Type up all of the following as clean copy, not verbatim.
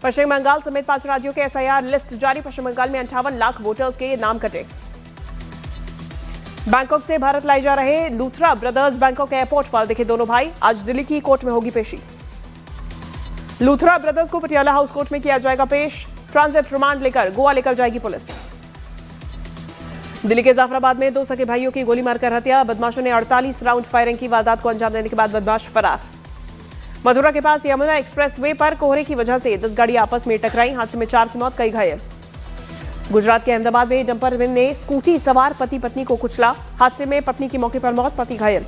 पश्चिम बंगाल समेत 5 राज्यों के एसआईआर लिस्ट जारी। पश्चिम बंगाल में 58 लाख वोटर्स के नाम कटे। बैंकॉक से भारत लाए जा रहे लूथरा ब्रदर्स बैंकॉक एयरपोर्ट पर दिखे दोनों भाई। आज दिल्ली की कोर्ट में होगी पेशी। लूथरा ब्रदर्स को पटियाला हाउस कोर्ट में किया जाएगा पेश। ट्रांजिट रिमांड लेकर गोवा लेकर जाएगी पुलिस। दिल्ली के जाफराबाद में 2 सगे भाइयों की गोली मारकर हत्या। बदमाशों ने 48 राउंड फायरिंग की। वारदात को अंजाम देने के बाद बदमाश फरार। मथुरा के पास यमुना एक्सप्रेस वे पर कोहरे की वजह से 10 गाड़ियां आपस में टकराई। हादसे में 4 की मौत, कई घायल। गुजरात के अहमदाबाद में डंपर ने स्कूटी सवार पति पत्नी को कुचला। हादसे में पत्नी की मौके पर मौत, पति घायल।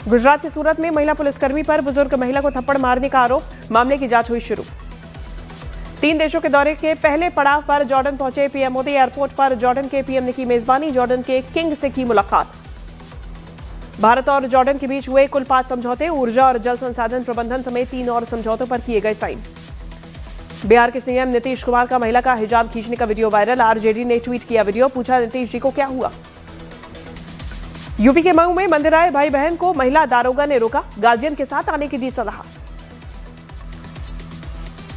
गुजरात के सूरत में महिला पुलिसकर्मी पर बुजुर्ग महिला को थप्पड़ मारने का आरोप। मामले की जांच हुई शुरू। 3 देशों के दौरे के पहले पड़ाव पर जॉर्डन पहुंचे पीएम मोदी। एयरपोर्ट पर जॉर्डन के पीएम ने की मेजबानी। जॉर्डन के किंग से की मुलाकात। भारत और जॉर्डन के बीच हुए कुल 5 समझौते। ऊर्जा और जल संसाधन प्रबंधन समेत 3 और समझौतों पर किए गए साइन। बिहार के सीएम नीतीश कुमार का महिला का हिजाब खींचने का वीडियो वायरल। आरजेडी ने ट्वीट किया वीडियो। पूछा, नीतीश जी को क्या हुआ। यूपी के मऊ में मंदिर आए भाई बहन को महिला दारोगा ने रोका। गार्जियन के साथ आने की दी सलाह।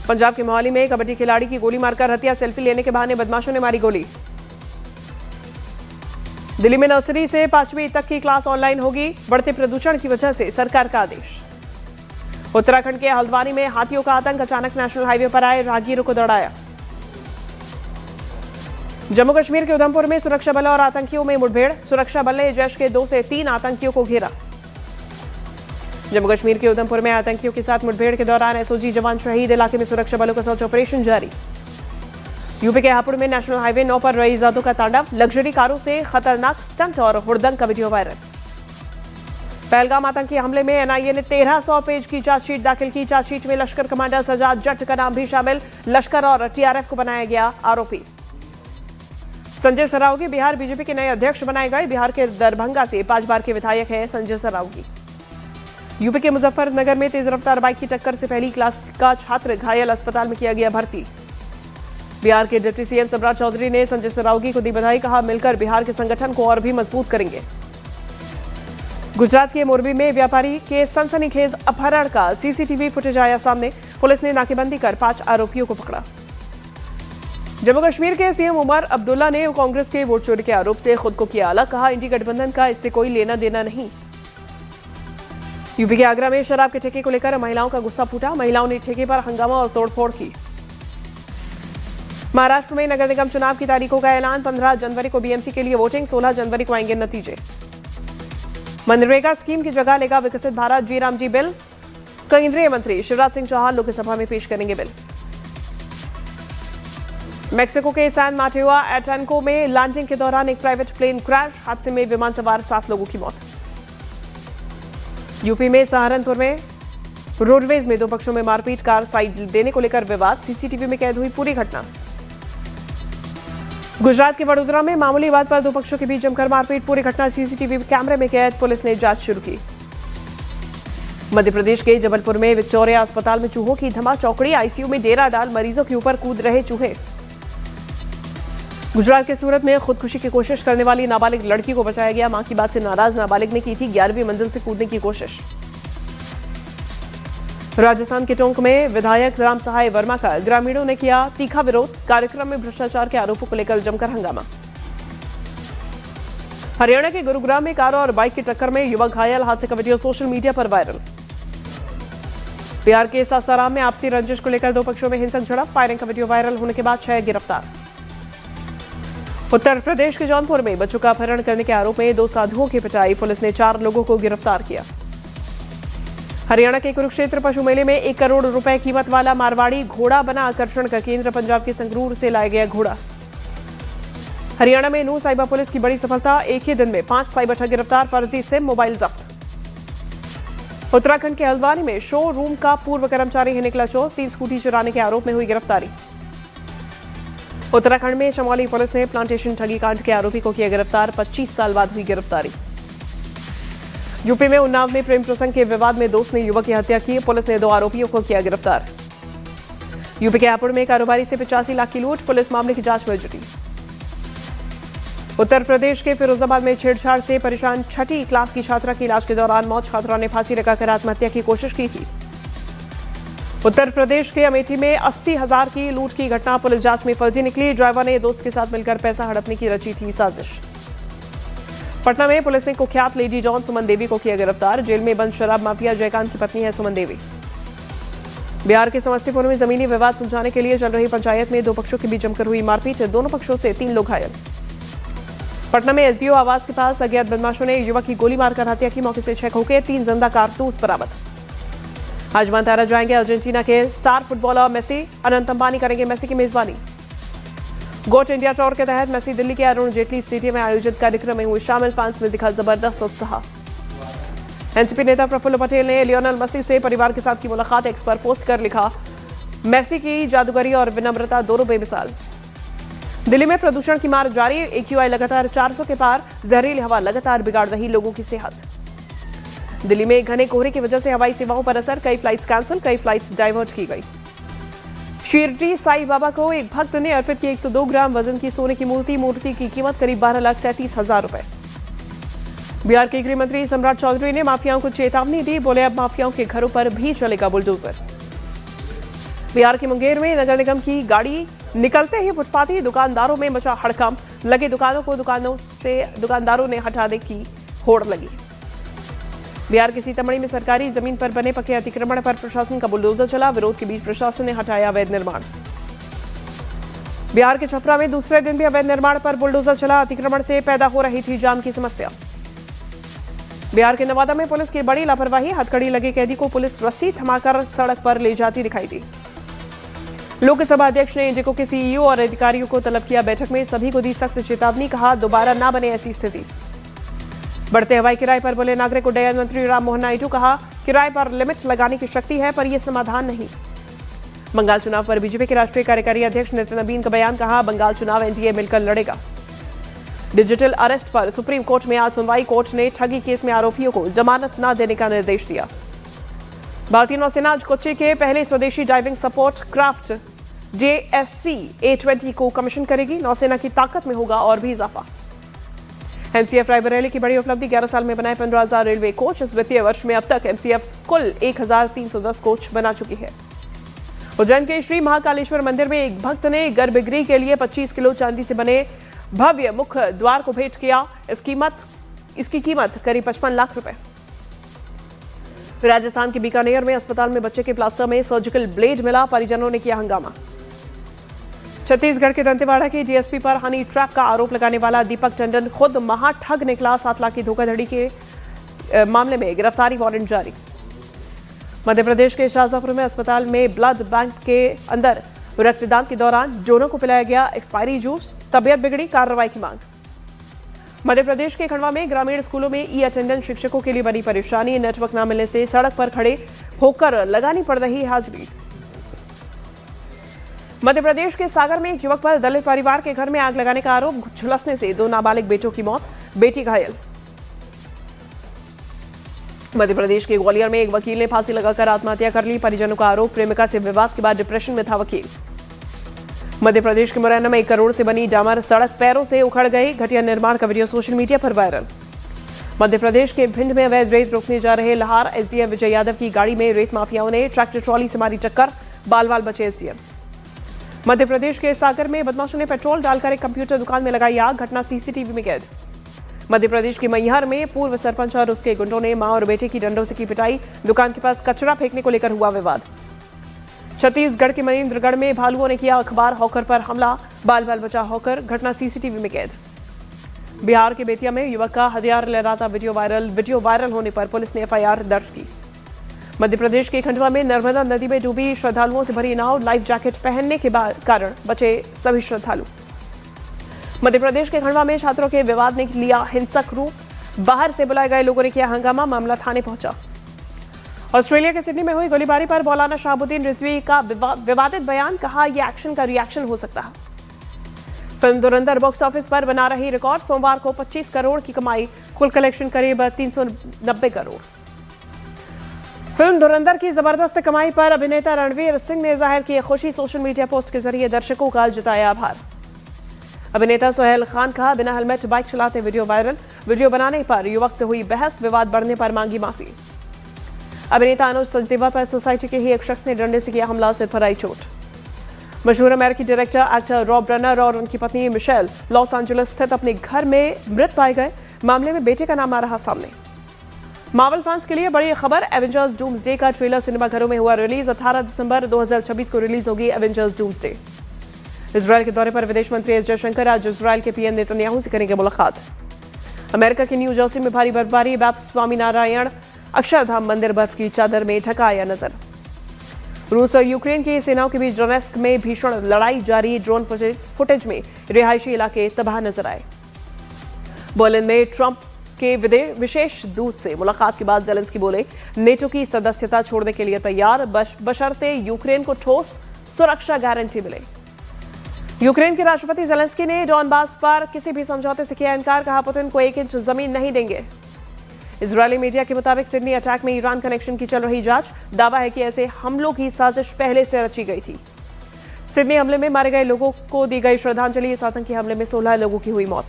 पंजाब के मोहाली में कबड्डी खिलाड़ी की गोली मारकर हत्या। सेल्फी लेने के बहाने बदमाशों ने मारी गोली। दिल्ली में नर्सरी से 5वीं तक की क्लास ऑनलाइन होगी। बढ़ते प्रदूषण की वजह से सरकार का आदेश। उत्तराखंड के हल्द्वानी में हाथियों का आतंक। अचानक नेशनल हाईवे पर आए राहगीरों को दौड़ाया। जम्मू कश्मीर के उधमपुर में सुरक्षा बल और आतंकियों में मुठभेड़। सुरक्षा बल ने जैश के 2 से 3 आतंकियों को घेरा। जम्मू कश्मीर के उधमपुर में आतंकियों के साथ मुठभेड़ के दौरान एसओजी जवान शहीद। इलाके में सुरक्षा बलों का सर्च ऑपरेशन जारी। यूपी के हापुड़ में नेशनल हाईवे 9 पर रईसजादों का तांडव। लग्जरी कारों से खतरनाक स्टंट और हुड़दंग का वीडियो वायरल। पहलगाम आतंकी हमले में एनआईए ने 1300 पेज की चार्जशीट दाखिल की। चार्जशीट में लश्कर कमांडर सजाद जट का नाम भी शामिल। लश्कर और टीआरएफ को बनाया गया आरोपी। संजय सरावगी बिहार बीजेपी के नए अध्यक्ष बनाए गए। बिहार के दरभंगा से 5 बार के विधायक हैं संजय सरावगी। यूपी के मुजफ्फरनगर में तेज रफ्तार बाइक की टक्कर से पहली क्लास का छात्र घायल। अस्पताल में किया गया भर्ती। बिहार के डिप्टी सीएम सम्राट चौधरी ने संजय सरावगी को दी बधाई। कहा, मिलकर बिहार के संगठन को और भी मजबूत करेंगे। गुजरात के मोरबी में व्यापारी के सनसनीखेज अपहरण का सीसीटीवी फुटेज आया सामने। पुलिस ने नाकेबंदी कर 5 आरोपियों को पकड़ा। जम्मू कश्मीर के सीएम उमर अब्दुल्ला ने कांग्रेस के वोट चोरी के आरोप से खुद को किया अलग। कहा, इंडी गठबंधन का इससे कोई लेना देना नहीं। यूपी के आगरा में शराब के ठेके को लेकर महिलाओं का गुस्सा फूटा। महिलाओं ने ठेके पर हंगामा और तोड़फोड़ की। महाराष्ट्र में नगर निगम चुनाव की तारीखों का ऐलान। 15 जनवरी को बीएमसी के लिए वोटिंग। 16 जनवरी को आएंगे नतीजे। मनरेगा स्कीम की जगह लेगा विकसित भारत जी राम जी बिल। केंद्रीय मंत्री शिवराज सिंह चौहान लोकसभा में पेश करेंगे बिल। मेक्सिको के सैन माटेओ एटेनको में लैंडिंग के दौरान एक प्राइवेट प्लेन क्रैश। हादसे में विमान सवार 7 लोगों की मौत। यूपी में सहारनपुर में रोडवेज में 2 पक्षों में मारपीट। कार साइड देने को लेकर विवाद। सीसीटीवी में कैद हुई पूरी घटना। गुजरात के वडोदरा में मामूली बात पर 2 पक्षों के बीच जमकर मारपीट। पूरी घटना सीसीटीवी कैमरे में कैद। पुलिस ने जांच शुरू की। मध्य प्रदेश के जबलपुर में विक्टोरिया अस्पताल में चूहों की धमाचौकड़ी। आईसीयू में डेरा डाल मरीजों के ऊपर कूद रहे चूहे। गुजरात के सूरत में खुदकुशी की कोशिश करने वाली नाबालिग लड़की को बचाया गया। मां की बात से नाराज नाबालिग ने की थी 11वीं मंजिल से कूदने की कोशिश। राजस्थान के टोंक में विधायक राम सहाय वर्मा का ग्रामीणों ने किया तीखा विरोध। कार्यक्रम में भ्रष्टाचार के आरोपों को लेकर जमकर हंगामा। हरियाणा के गुरुग्राम में कार और बाइक की टक्कर में युवक घायल। हादसे का वीडियो सोशल मीडिया पर वायरल। बिहार के सासाराम में आपसी रंजिश को लेकर 2 पक्षों में हिंसक झड़प। फायरिंग का वीडियो वायरल होने के बाद 6 गिरफ्तार। उत्तर प्रदेश के जौनपुर में बच्चों का अपहरण करने के आरोप में 2 साधुओं की पिटाई। पुलिस ने 4 लोगों को गिरफ्तार किया। हरियाणा के कुरुक्षेत्र पशु मेले में 1 करोड़ रुपए कीमत वाला मारवाड़ी घोड़ा बना आकर्षण का केंद्र। पंजाब के संगरूर से लाया गया घोड़ा। हरियाणा में नूह साइबर पुलिस की बड़ी सफलता। एक ही दिन में 5 साइबर ठग गिरफ्तार। फर्जी सिम मोबाइल जब्त। उत्तराखंड के हल्द्वानी में शोरूम का पूर्व कर्मचारी है निकला चोर। 3 स्कूटी चुराने के आरोप में हुई गिरफ्तारी। उत्तराखंड में चमोली पुलिस ने प्लांटेशन ठगी कांड के आरोपी को किया गिरफ्तार। 25 साल बाद हुई गिरफ्तारी। यूपी में उन्नाव में प्रेम प्रसंग के विवाद में दोस्त ने युवक की हत्या की। पुलिस ने 2 आरोपियों को किया गिरफ्तार। यूपी के हापुड़ में कारोबारी से 85 लाख की लूट। पुलिस मामले की जांच में जुटी। उत्तर प्रदेश के फिरोजाबाद में छेड़छाड़ से परेशान 6ठी क्लास की छात्रा की इलाज के दौरान मौत। छात्रा ने फांसी लगाकर आत्महत्या की कोशिश की थी। उत्तर प्रदेश के अमेठी में 80,000 की लूट की घटना पुलिस जांच में फर्जी निकली। ड्राइवर ने दोस्त के साथ मिलकर पैसा हड़पने की रची थी साजिश। पटना में पुलिस ने कुख्यात लेडी जॉन सुमन देवी को किया गिरफ्तार। जेल में बंद शराब माफिया जयकांत की पत्नी है सुमन देवी। बिहार के समस्तीपुर में जमीनी विवाद सुलझाने के लिए चल रही पंचायत में दो पक्षों के बीच जमकर हुई मारपीट। दोनों पक्षों से 3 लोग घायल। पटना में एसडीओ आवास के पास अज्ञात बदमाशों ने युवक की गोली मारकर हत्या की। मौके से 6 खोखे 3 जिंदा कारतूस बरामद। आज मांतारा जाएंगे अर्जेंटीना के star footballer Messi. Anant Ambani करेंगे मेसी की मेजबानी। गोट इंडिया टूर के तहत मेसी दिल्ली के अरुण जेटली स्टेडियम में आयोजित कार्यक्रम में हुए शामिल। फैंस में दिखा जबरदस्त उत्साह। एनसीपी नेता प्रफुल्ल पटेल ने लियोनेल मेसी से परिवार के साथ की मुलाकात एक्स पर पोस्ट कर लिखा, मेसी की जादूगरी और विनम्रता दोनों बेमिसाल। दिल्ली में प्रदूषण की मार जारी। एक्यूआई लगातार 400 के पार। जहरीली हवा लगातार बिगाड़ रही लोगों की सेहत। दिल्ली में घने कोहरे की वजह से हवाई सेवाओं पर असर। कई फ्लाइट्स कैंसिल, कई फ्लाइट्स डाइवर्ट की गई। शिरडी साई बाबा को एक भक्त ने अर्पित की 102 ग्राम वजन की सोने की मूर्ति। मूर्ति की कीमत करीब 12,37,000 रुपए। बिहार के गृह मंत्री सम्राट चौधरी ने माफियाओं को चेतावनी दी। बोले अब माफियाओं के घरों पर भी चलेगा बुलडोजर। बिहार के मुंगेर में नगर निगम की गाड़ी निकलते ही फुटपाथी दुकानदारों में मचा हड़कंप। लगे दुकानदारों ने हटाने की होड़ लगी। बिहार के सीतामढ़ी में सरकारी जमीन पर बने पक्के अतिक्रमण पर प्रशासन का बुलडोजर चला। विरोध के बीच प्रशासन ने हटाया अवैध निर्माण। बिहार के छपरा में दूसरे दिन भी अवैध निर्माण पर बुलडोजर चला। अतिक्रमण से पैदा हो रही थी जाम की समस्या। बिहार के नवादा में पुलिस की बड़ी लापरवाही। हथकड़ी लगे कैदी को पुलिस रस्सी थमाकर सड़क पर ले जाती दिखाई दी। लोकसभा अध्यक्ष ने इंडिको के सीईओ और अधिकारियों को तलब किया। बैठक में सभी को दी सख्त चेतावनी। कहा दोबारा ना बने ऐसी स्थिति। बढ़ते हवाई किराए पर बोले नागरिक उड्डयन मंत्री राममोहन नायडू। कहा किराए पर लिमिट लगाने की शक्ति है पर यह समाधान नहीं। बंगाल चुनाव पर बीजेपी के राष्ट्रीय कार्यकारी अध्यक्ष नितिन नबीन का बयान। कहा बंगाल चुनाव एनडीए मिलकर लड़ेगा। डिजिटल अरेस्ट पर सुप्रीम कोर्ट में आज सुनवाई। कोर्ट ने ठगी केस में आरोपियों को जमानत न देने का निर्देश दिया। भारतीय नौसेना आज कोच्चि के पहले स्वदेशी diving support craft JSC A20 को कमीशन करेगी। नौसेना की ताकत में होगा और भी इजाफा। MCF रायबरेली की बड़ी उपलब्धि। 11 साल में बनाए 15,000 रेलवे कोच। इस वित्तीय वर्ष में अब तक MCF कुल 1,310 कोच बना चुकी है। उज्जैन के श्री महाकालेश्वर मंदिर में एक भक्त ने गर्भगृह के लिए 25 किलो चांदी से बने भव्य मुख्य द्वार को भेंट किया। इसकी कीमत करीब 55 लाख रुपए। राजस्थान के बीकानेर में अस्पताल में बच्चे के प्लास्टर में सर्जिकल ब्लेड मिला। परिजनों ने किया हंगामा। छत्तीसगढ़ के दंतेवाड़ा के डीएसपी पर हनी ट्रैप का आरोप लगाने वाला दीपक टंडन खुद महाठग निकला। 7 लाख की धोखाधड़ी के मामले में गिरफ्तारी वारंट जारी। मध्य प्रदेश के शाहजहांपुर में अस्पताल में ब्लड बैंक के अंदर रक्तदान के दौरान जोनों को पिलाया गया एक्सपायरी जूस। तबियत बिगड़ी, कार्रवाई की मांग। मध्य प्रदेश के खंडवा में ग्रामीण स्कूलों में ई अटेंडेंस शिक्षकों के लिए बड़ी परेशानी। नेटवर्क न मिलने से सड़क पर खड़े होकर लगानी पड़ रही हाजिरी। मध्य प्रदेश के सागर में एक युवक पर दलित परिवार के घर में आग लगाने का आरोप। झुलसने से 2 नाबालिग बेटों की मौत, बेटी घायल। मध्य प्रदेश के ग्वालियर में एक वकील ने फांसी लगाकर आत्महत्या कर ली। परिजनों का आरोप प्रेमिका से विवाद के बाद डिप्रेशन में था वकील। मध्य प्रदेश के मुरैना में 1 करोड़ से बनी डामर सड़क पैरों से उखड़ गई। घटिया निर्माण का वीडियो सोशल मीडिया पर वायरल। मध्य प्रदेश के भिंड में अवैध रेत रोकने जा रहे लाहार एसडीएम विजय यादव की गाड़ी में रेत माफियाओं ने ट्रैक्टर ट्रॉली से मारी टक्कर। बाल बचे एसडीएम। मध्य प्रदेश के सागर में बदमाशों ने पेट्रोल डालकर एक कंप्यूटर दुकान में लगाई आग। घटना सीसीटीवी में कैद। मध्य प्रदेश के मैहर में पूर्व सरपंच और उसके गुंडों ने मां और बेटे की डंडों से की पिटाई। दुकान के पास कचरा फेंकने को लेकर हुआ विवाद। छत्तीसगढ़ के मनेन्द्रगढ़ में भालुओं ने किया अखबार हॉकर पर हमला। बाल बचा हॉकर। घटना सीसीटीवी में कैद। बिहार के बेतिया में युवक का हथियार लहराता वीडियो वायरल होने पर पुलिस ने एफआईआर दर्ज की। मध्य प्रदेश के खंडवा में नर्मदा नदी में डूबी श्रद्धालुओं से भरी नाव। लाइफ जैकेट पहनने के कारण बचे सभी श्रद्धालु। मध्य प्रदेश के खंडवा में छात्रों के विवाद ने लिया हिंसक रूप। बाहर से बुलाए गए लोगों ने किया हंगामा। मामला थाने पहुंचा। ऑस्ट्रेलिया के सिडनी में हुई गोलीबारी पर मौलाना शहाबुद्दीन रिजवी का विवादित बयान। कहा यह एक्शन का रिएक्शन हो सकता है। फिल्म धुरंधर बॉक्स ऑफिस पर बना रही रिकॉर्ड। सोमवार को 25 करोड़ की कमाई। कुल कलेक्शन करीब 390 करोड़। फिल्म धुरंधर की जबरदस्त कमाई पर अभिनेता रणवीर सिंह ने जाहिर की खुशी। सोशल मीडिया पोस्ट के जरिए दर्शकों का जताया आभार। अभिनेता सोहेल खान का बिना हेलमेट बाइक चलाते वीडियो वायरल। वीडियो बनाने पर युवक से हुई बहस। विवाद बढ़ने पर मांगी माफी। अभिनेता अनुज सचदेवा पर सोसाइटी के ही एक शख्स ने डंडे से किया हमला, सिर पर आई चोट। मशहूर अमेरिकी डायरेक्टर एक्टर रॉब रनर और उनकी पत्नी मिशेल लॉस एंजलिस स्थित अपने घर में मृत पाए गए। मामले में बेटे का नाम आ रहा सामने। मार्वल फैंस के लिए बड़ी खबर, एवेंजर्स डूम्सडे का ट्रेलर सिनेमाघरों में हुआ रिलीज। 18 दिसंबर 2026 को रिलीज होगी एवेंजर्स डूम्सडे। इजरायल के दौरे पर विदेश मंत्री एस जयशंकर आज इजरायल के पीएम नेतन्याहू से करेंगे मुलाकात। अमेरिका के न्यू जर्सी में भारी बर्फबारी, बैप्टिस्ट स्वामीनारायण अक्षरधाम मंदिर बर्फ की चादर में ढका आया नजर। रूस और यूक्रेन की सेनाओं के बीच डोनेस्क में भीषण लड़ाई जारी, ड्रोन फुटेज में रिहायशी इलाके तबाह नजर आए। बर्लिन में ट्रंप के विशेष दूत से मुलाकात के बाद जेलेंस्की बोले, नेटो की सदस्यता छोड़ने के लिए तैयार, बशर्ते यूक्रेन को ठोस सुरक्षा गारंटी मिले। यूक्रेन के राष्ट्रपति जेलेंस्की ने डॉनबास पर किसी भी समझौते से किया इनकार, कहा पुतिन को 1 इंच जमीन नहीं देंगे। इजरायली मीडिया के मुताबिक सिडनी अटैक में ईरान कनेक्शन की चल रही जांच, दावा है कि ऐसे हमलों की साजिश पहले से रची गई थी। सिडनी हमले में मारे गए लोगों को दी गई श्रद्धांजलि, इस आतंकी हमले में 16 लोगों की हुई मौत।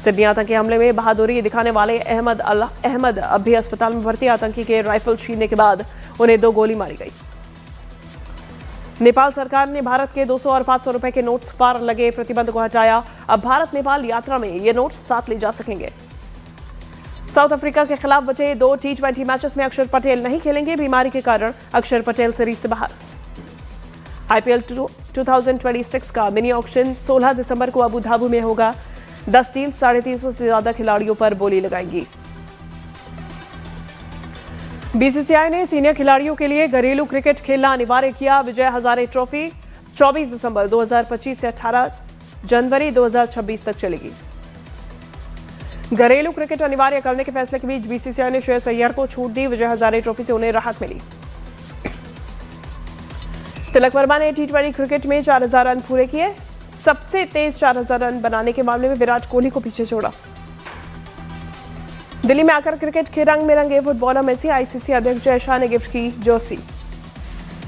सिडनी आतंकी हमले में बहादुरी दिखाने वाले अहमद अब भी अस्पताल में भर्ती। आतंकी के राइफल छीनने के बाद उन्हें 2 गोली मारी गई। नेपाल सरकार ने भारत के 200 और 500 रुपए के नोट्स पर लगे प्रतिबंध को हटाया। अब भारत नेपाल यात्रा में ये नोट्स साथ ले जा सकेंगे। साउथ अफ्रीका के खिलाफ बचे 2 T20 मैचेस में अक्षर पटेल नहीं खेलेंगे, बीमारी के कारण अक्षर पटेल सीरीज से बाहर। IPL 2026 का मिनी ऑक्शन 16 दिसंबर को अबू धाबी में होगा। 10 टीम 350 से ज्यादा खिलाड़ियों पर बोली लगाएंगी। बीसीसीआई ने सीनियर खिलाड़ियों के लिए घरेलू क्रिकेट खेलना अनिवार्य किया। विजय हजारे ट्रॉफी 24 दिसंबर 2025 से 18 जनवरी 2026 तक चलेगी। घरेलू क्रिकेट अनिवार्य करने के फैसले के बीच बीसीसीआई ने श्रेयस अय्यर को छूट दी। विजय हजारे ट्रॉफी से उन्हें राहत मिली। तिलक वर्मा ने T20 क्रिकेट में 4000 रन पूरे किए। सबसे तेज 4000 रन बनाने के मामले में विराट कोहली को पीछे छोड़ा। दिल्ली में आकर क्रिकेट के रंग में रंगे फुटबॉलर मेसी, आईसीसी अध्यक्ष जय शाह ने गिफ्ट की जर्सी।